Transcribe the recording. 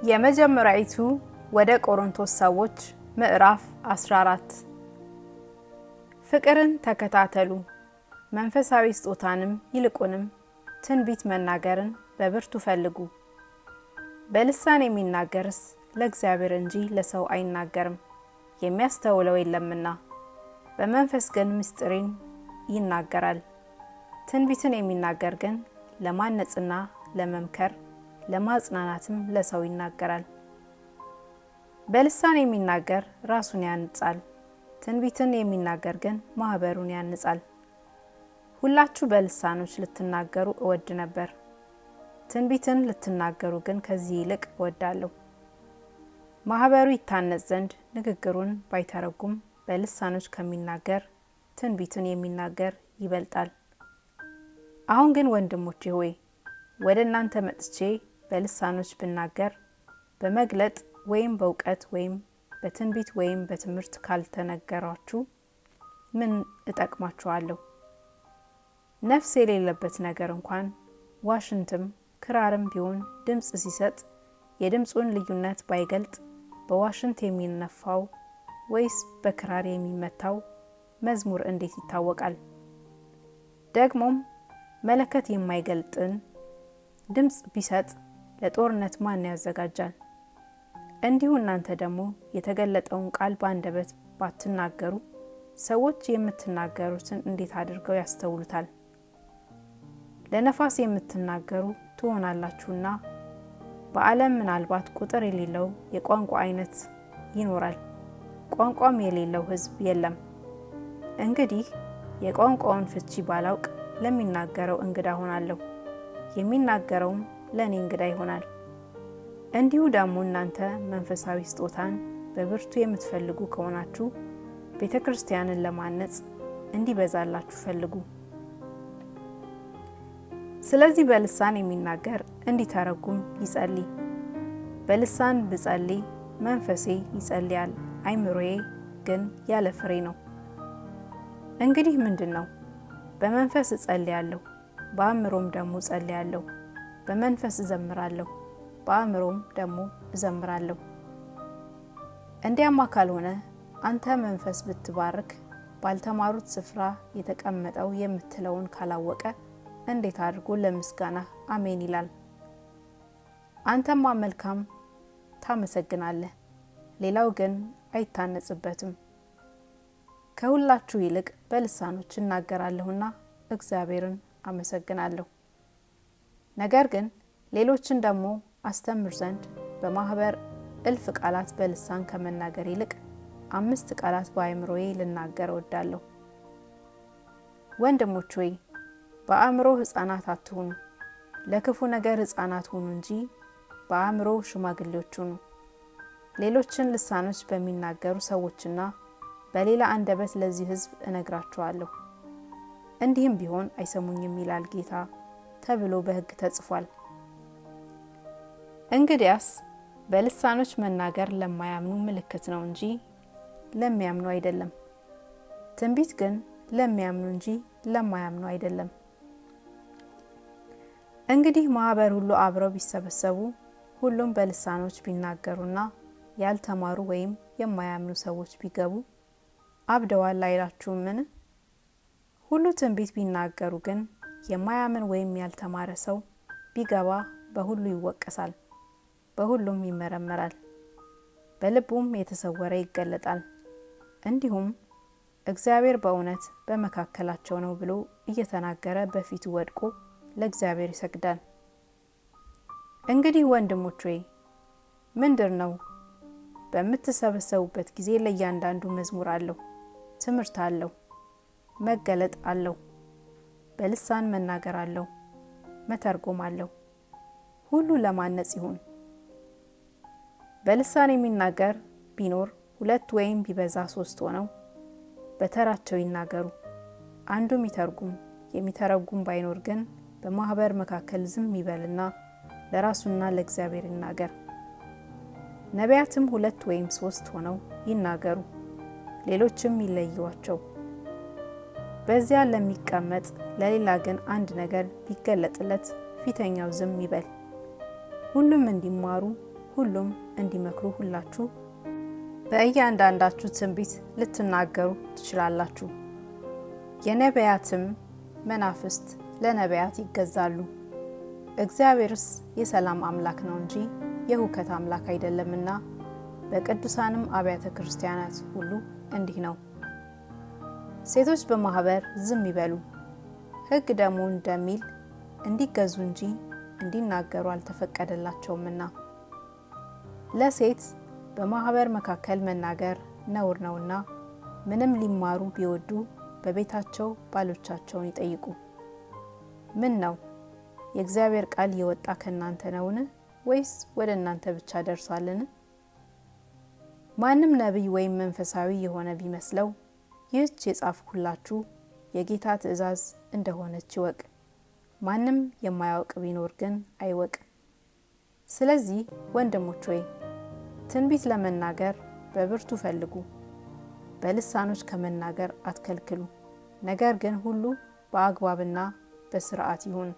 የመጀመሪያይቱ ወደ ቆሮንቶስ ሰዎች ምዕራፍ 14 ፍቅርን ተከታተሉ፣ መንፈሳዊ ስጦታንም ይልቁንም ትንቢት መናገርን በብርቱ ፈልጉ። በልሳን የሚናገርስ ለእግዚአብሔር እንጂ ለሰው አይናገርም፣ የሚያስተውለው የለምና። በመንፈስ ግን ምስጢርን ይናገራል። ትንቢትን የሚናገር ግን ለማነጽና ለመምከር ለማጽናናትም ለሰው ይናገራል። በልሳን የሚናገር ራሱን ያንጻል፣ ትንቢትን የሚናገር ግን ማህበሩን ያንጻል። ሁላችሁ በልሳኖች ልትናገሩ እወድ ነበር፣ ትንቢትን ልትናገሩ ግን ከዚህ ይልቅ እወዳለሁ። ማህበሩ ይታነጽ ዘንድ ንግግሩን ባይተረጉም በልሳኖች ከሚናገር ትንቢትን የሚናገር ይበልጣል። አሁን ግን ወንድሞቼ ሆይ ወደ እናንተ መጥቼ በልሳኖች ብናገር በመግለጥ ወይም በእውቀት ወይም በትንቢት ወይም በትምህርት ካልተነገራችሁ ምን እጠቅማችኋለሁ? ነፍስ የሌለበት ነገር እንኳን ዋሽንትም ክራርም ቢሆን ድምጽ ሲሰጥ የድምጹን ልዩነት ባይገልጥ በዋሽንት የሚነፋው ወይስ በክራር የሚመታው መዝሙር እንዴት ይታወቃል? ደግሞም መለከት የማይገልጥን ድምጽ ቢሰጥ ለጦርነት ማን ያዘጋጃል? እንዲሁ እናንተ ደግሞ የተገለጠውን ቃል በአንደበት ባትናገሩ ሰዎች የምትናገሩትን እንዴት አድርገው ያስተውሉታል? ለነፋስ የምትናገሩ ትሆናላችሁና በዓለም ምናልባት ቁጥር የሌለው የቋንቋ አይነት ይኖራል፣ ቋንቋም የሌለው ሕዝብ የለም። እንግዲህ የቋንቋውን ፍቺ ባላውቅ ለሚናገረው እንግዳ ሆናለሁ፣ የሚናገረውም ለእኔ እንግዳ ይሆናል። እንዲሁ ደግሞ እናንተ መንፈሳዊ ስጦታን በብርቱ የምትፈልጉ ከሆናችሁ ቤተ ክርስቲያንን ለማነጽ እንዲበዛላችሁ ፈልጉ። ስለዚህ በልሳን የሚናገር እንዲተረጉም ይጸልይ። በልሳን ብጸልይ መንፈሴ ይጸልያል፣ አይምሮዬ ግን ያለ ፍሬ ነው። እንግዲህ ምንድን ነው? በመንፈስ እጸልያለሁ፣ በአእምሮም ደግሞ እጸልያለሁ። በመንፈስ እዘምራለሁ፣ በአእምሮም ደግሞ እዘምራለሁ። እንዲያማ ካልሆነ አንተ መንፈስ ብትባርክ ባልተማሩት ስፍራ የተቀመጠው የምትለውን ካላወቀ እንዴት አድርጎ ለምስጋና አሜን ይላል? አንተማ መልካም ታመሰግናለህ፣ ሌላው ግን አይታነጽበትም። ከሁላችሁ ይልቅ በልሳኖች እናገራለሁና እግዚአብሔርን አመሰግናለሁ። ነገር ግን ሌሎችን ደግሞ አስተምር ዘንድ በማህበር እልፍ ቃላት በልሳን ከመናገር ይልቅ 5 ቃላት በአእምሮዬ ልናገር እወዳለሁ። ወንድሞች ሆይ በአእምሮ ሕፃናት አትሁኑ፣ ለክፉ ነገር ሕፃናት ሁኑ እንጂ በአእምሮ ሽማግሌዎች ሁኑ። ሌሎችን ልሳኖች በሚናገሩ ሰዎችና በሌላ አንደበት ለዚህ ሕዝብ እነግራቸዋለሁ፣ እንዲህም ቢሆን አይሰሙኝም ይላል ጌታ ተብሎ በሕግ ተጽፏል። እንግዲያስ በልሳኖች መናገር ለማያምኑ ምልክት ነው እንጂ ለሚያምኑ አይደለም። ትንቢት ግን ለሚያምኑ እንጂ ለማያምኑ አይደለም። እንግዲህ ማህበር ሁሉ አብረው ቢሰበሰቡ ሁሉም በልሳኖች ቢናገሩና ያልተማሩ ወይም የማያምኑ ሰዎች ቢገቡ አብደዋል አይላችሁምን? ሁሉ ትንቢት ቢናገሩ ግን የማያምን ወይም ያልተማረ ሰው ቢገባ በሁሉ ይወቀሳል፣ በሁሉም ይመረመራል፣ በልቡም የተሰወረ ይገለጣል። እንዲሁም እግዚአብሔር በእውነት በመካከላቸው ነው ብሎ እየተናገረ በፊቱ ወድቆ ለእግዚአብሔር ይሰግዳል። እንግዲህ ወንድሞች ሆይ ምንድር ነው? በምትሰበሰቡበት ጊዜ ለእያንዳንዱ መዝሙር አለው፣ ትምህርት አለው፣ መገለጥ አለው፣ በልሳን መናገር አለው፣ መተርጎም አለው። ሁሉ ለማነጽ ይሁን። በልሳን የሚናገር ቢኖር 2 ወይም ቢበዛ 3 ሆነው በተራቸው ይናገሩ፣ አንዱም ይተርጉም። የሚተረጉም ባይኖር ግን በማህበር መካከል ዝም ይበልና ለራሱና ለእግዚአብሔር ይናገር። ነቢያትም 2 ወይም 3 ሆነው ይናገሩ፣ ሌሎችም ይለዩዋቸው። በዚያ ለሚቀመጥ ለሌላ ግን አንድ ነገር ቢገለጥለት ፊተኛው ዝም ይበል። ሁሉም እንዲማሩ ሁሉም እንዲመክሩ ሁላችሁ በእያንዳንዳችሁ ትንቢት ልትናገሩ ትችላላችሁ። የነቢያትም መናፍስት ለነቢያት ይገዛሉ። እግዚአብሔርስ የሰላም አምላክ ነው እንጂ የሁከት አምላክ አይደለምና በቅዱሳንም አብያተ ክርስቲያናት ሁሉ እንዲህ ነው። ሴቶች በማህበር ዝም ይበሉ፣ ሕግ ደግሞ እንደሚል እንዲገዙ እንጂ እንዲናገሩ አልተፈቀደላቸውምና። ለሴት በማህበር መካከል መናገር ነውር ነውና ምንም ሊማሩ ቢወዱ በቤታቸው ባሎቻቸውን ይጠይቁ። ምን ነው የእግዚአብሔር ቃል የወጣ ከናንተ ነውን? ወይስ ወደ እናንተ ብቻ ደርሷልን? ማንም ነቢይ ወይም መንፈሳዊ የሆነ ቢመስለው ይህች የጻፍኩላችሁ የጌታ ትእዛዝ እንደሆነች ይወቅ። ማንም የማያውቅ ቢኖር ግን አይወቅ። ስለዚህ ወንድሞች ሆይ ትንቢት ለመናገር በብርቱ ፈልጉ፣ በልሳኖች ከመናገር አትከልክሉ። ነገር ግን ሁሉ በአግባብና በስርዓት ይሁን።